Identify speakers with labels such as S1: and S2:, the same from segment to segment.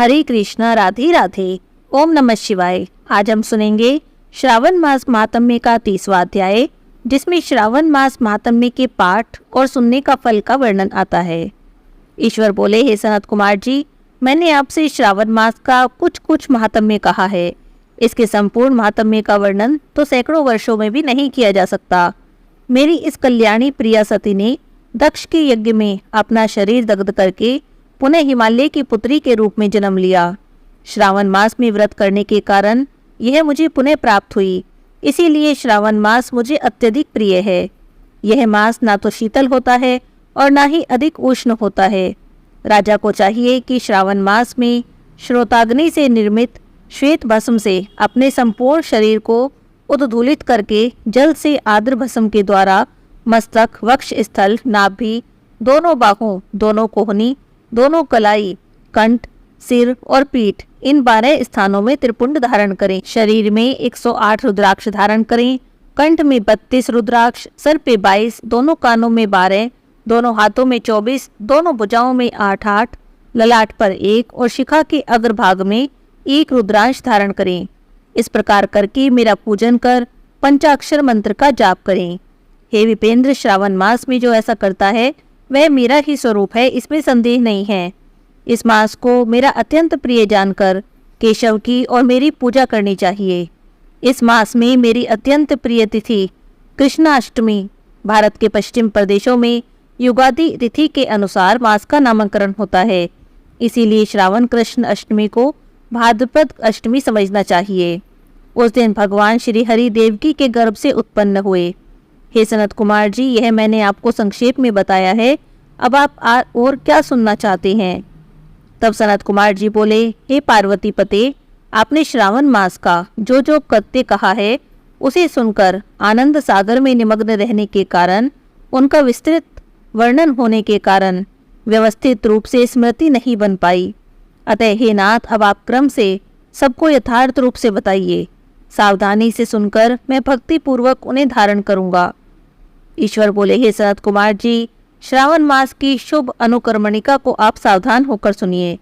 S1: हरे कृष्णा, राधे राधे, ओम नमः शिवाय। आज हम सुनेंगे श्रावण मास महात्म्य का 30वां अध्याय, जिसमें श्रावण मास महात्म्य के पाठ और सुनने का फल का वर्णन आता है। ईश्वर बोले, हे सनत कुमार जी, मैंने आपसे श्रावण मास का कुछ कुछ महात्म्य कहा है। इसके संपूर्ण महात्म्य का वर्णन तो सैकड़ों वर्षों में भी नहीं किया जा सकता। मेरी इस कल्याणी प्रिया सती ने दक्ष के यज्ञ में अपना शरीर दग्ध करके पुनः हिमालय की पुत्री के रूप में जन्म लिया। श्रावण मास में व्रत करने के कारण यह मुझे पुनः प्राप्त हुई, इसीलिए श्रावण मास मुझे अत्यधिक प्रिय है। यह मास ना तो शीतल होता है और ना ही अधिक उष्ण होता है। राजा को चाहिए कि श्रावण मास में श्रोताग्नि से निर्मित श्वेत भस्म से अपने संपूर्ण शरीर को उद्धूलित करके जल से आर्द्र भस्म के द्वारा मस्तक, वक्ष स्थल, नाभि, दोनों बाहों, दोनों कोहनी, दोनों कलाई, कंठ, सिर और पीठ, इन 12 स्थानों में त्रिपुंड धारण करें। शरीर में 108 रुद्राक्ष धारण करें। कंठ में 32 रुद्राक्ष, सर पे 22, दोनों कानों में 12, दोनों हाथों में 24, दोनों भुजाओं में 8-8, ललाट पर 1 और शिखा के अग्रभाग में 1 रुद्रांश धारण करें। इस प्रकार करके मेरा पूजन कर पंचाक्षर मंत्र का जाप करें। हे विपेंद्र, श्रावण मास में जो ऐसा करता है वह मेरा ही स्वरूप है, इसमें संदेह नहीं है। इस मास को मेरा अत्यंत प्रिय जानकर केशव की और मेरी पूजा करनी चाहिए। इस मास में मेरी अत्यंत प्रिय तिथि कृष्णाष्टमी, भारत के पश्चिम प्रदेशों में युगादि तिथि के अनुसार मास का नामकरण होता है। इसीलिए श्रावण कृष्ण अष्टमी को भाद्रपद अष्टमी समझना चाहिए। उस दिन भगवान श्री हरि देवकी के गर्भ से उत्पन्न हुए। हे सनत कुमार जी, यह मैंने आपको संक्षेप में बताया है। अब आप और क्या सुनना चाहते हैं? तब सनत कुमार जी बोले, हे पार्वती पते, आपने श्रावण मास का जो जो कृत्य कहा है उसे सुनकर आनंद सागर में निमग्न रहने के कारण, उनका विस्तृत वर्णन होने के कारण व्यवस्थित रूप से स्मृति नहीं बन पाई। अतः हे नाथ, अब आप क्रम से सबको यथार्थ रूप से बताइए। सावधानी से सुनकर मैं भक्ति पूर्वक उन्हें धारण करूंगा। ईश्वर बोले, हे सनत कुमार जी, श्रावण मास की शुभ अनुकर्मणिका को आप सावधान होकर सुनिए।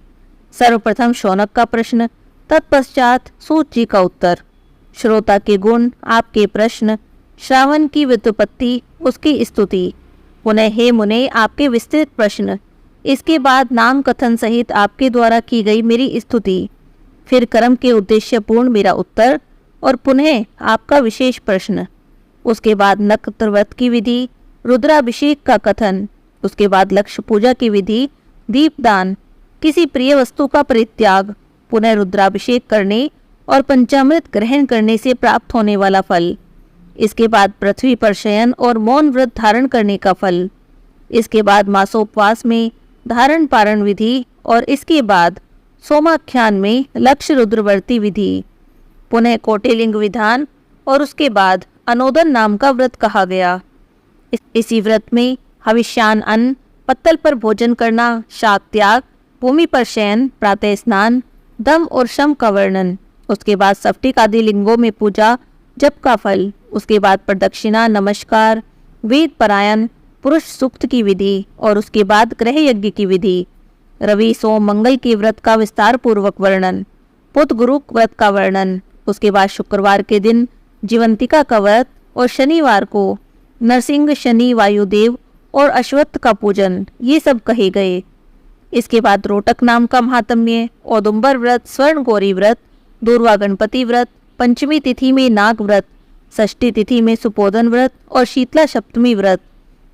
S1: सर्वप्रथम शौनक का प्रश्न, तत्पश्चात सूत जी का उत्तर। श्रोता के गुण, आपके प्रश्न, श्रावण की व्युत्पत्ति, उसकी स्तुति, पुनः हे मुने आपके विस्तृत प्रश्न, इसके बाद नाम कथन सहित आपके द्वारा की गई मेरी स्तुति, फिर कर्म के उद्देश्य पूर्ण मेरा उत्तर और पुनः आपका विशेष प्रश्न। उसके बाद नक्षत्र व्रत की विधि, रुद्राभिषेक का कथन, उसके बाद लक्ष्य पूजा की विधि, दीपदान, किसी प्रिय वस्तु का परित्याग, पुनः रुद्राभिषेक करने और पंचामृत ग्रहण करने से प्राप्त होने वाला फल। इसके बाद पृथ्वी पर शयन और मौन व्रत धारण करने का फल। इसके बाद मासोपवास में धारण पारण विधि और इसके बाद सोमाख्यान में लक्ष्य रुद्रवर्ती विधि, पुनः कोटिलिंग विधान और उसके बाद अनोदन नाम का व्रत कहा गया। इसी व्रत में हविष्यान अन्न, पत्तल पर भोजन करना, शाक त्याग, भूमि पर शयन, प्रातः स्नान, दम और शम का वर्णन, उसके बाद सफ्टिक आदि लिंगों में पूजा, जप का फल, उसके बाद प्रदक्षिणा, नमस्कार, वेद परायण, पुरुष सूक्त की विधि और उसके बाद ग्रह यज्ञ की विधि, रवि सोम मंगल के व्रत का विस्तार पूर्वक वर्णन, बुध गुरु व्रत का वर्णन, उसके बाद शुक्रवार के दिन जीवंतिका का व्रत और शनिवार को नरसिंह, शनि, वायुदेव और अश्वत्थ का पूजन, ये सब कहे गए। इसके बाद रोटक नाम का महात्म्य, औदुंबर व्रत, स्वर्ण गौरी व्रत, दूर्वा गणपति व्रत, पंचमी तिथि में नाग व्रत, षष्ठी तिथि में सुपोधन व्रत और शीतला सप्तमी व्रत,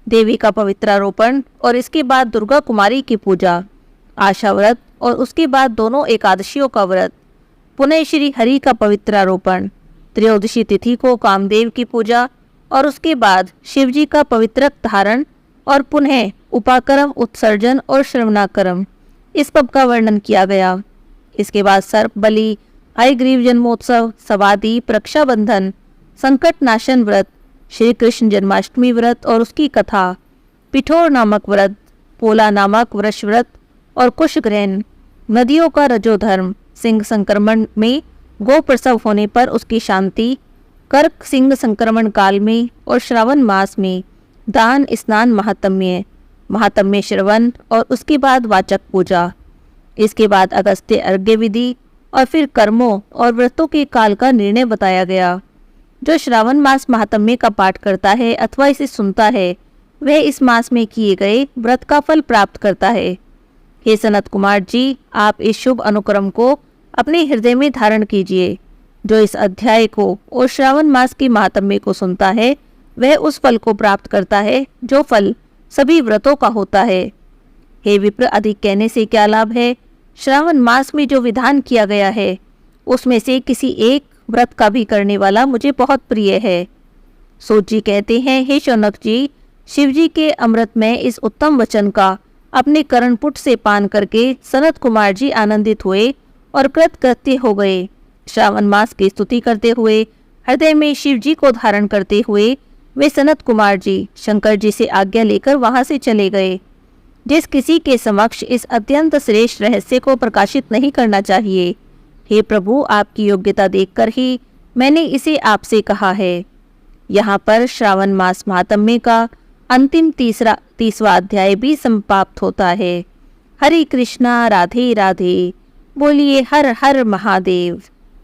S1: देवी का पवित्रारोपण और इसके बाद दुर्गा कुमारी की पूजा, आशा व्रत और उसके बाद दोनों एकादशियों का व्रत, पुनः श्री हरि का पवित्रारोपण, त्रयोदशी तिथि को कामदेव की पूजा और उसके बाद शिवजी का पवित्रक धारण और पुनः उपाकर्म, उत्सर्जन और श्रवणाकर्म, इस सब का वर्णन किया गया। इसके बाद सर्प बलि, हयग्रीव जन्मोत्सव, सवादीप, रक्षाबंधन, संकट नाशन व्रत, श्री कृष्ण जन्माष्टमी व्रत और उसकी कथा, पिठोर नामक व्रत, पोला नामक वृष व्रत और कुश ग्रहण, नदियों का रजोधर्म, सिंह संक्रमण में गो प्रसव होने पर उसकी शांति, कर्क सिंह संक्रमण काल में और श्रावण मास में दान स्नान महात्म्य, महात्म्य श्रवण और उसके बाद वाचक पूजा, इसके बाद अगस्त्य अर्घ्य विधि और फिर कर्मों और व्रतों के काल का निर्णय बताया गया। जो श्रावण मास महात्म्य का पाठ करता है अथवा इसे सुनता है वह इस मास में किए गए व्रत का फल प्राप्त करता है। हे सनत कुमार जी, आप इस शुभ अनुक्रम को अपने हृदय में धारण कीजिए। जो इस अध्याय को और श्रावण मास के महात्म्य को सुनता है वह उस फल को प्राप्त करता है जो फल सभी व्रतों का होता है। हे विप्र, अधिक कहने से क्या लाभ है। श्रावण मास में जो विधान किया गया है उसमें से किसी एक व्रत का भी करने वाला मुझे बहुत प्रिय है। सूत जी कहते हैं, हे शौनक जी, शिव जी के अमृतमय इस उत्तम वचन का अपने कर्णपुट से पान करके सनत कुमार जी आनंदित हुए और कृतकृत्य हो गए। श्रावण मास की स्तुति करते हुए हृदय में शिव जी को धारण करते हुए वे सनत कुमार जी शंकर जी से आज्ञा लेकर वहां से चले गए। जिस किसी के समक्ष इस अत्यंत श्रेष्ठ रहस्य को प्रकाशित नहीं करना चाहिए। हे प्रभु, आपकी योग्यता देखकर ही मैंने इसे आपसे कहा है। यहाँ पर श्रावण मास महात्म्य का अंतिम 30वां अध्याय भी समाप्त होता है। हरे कृष्णा, राधे राधे। बोलिए हर हर महादेव।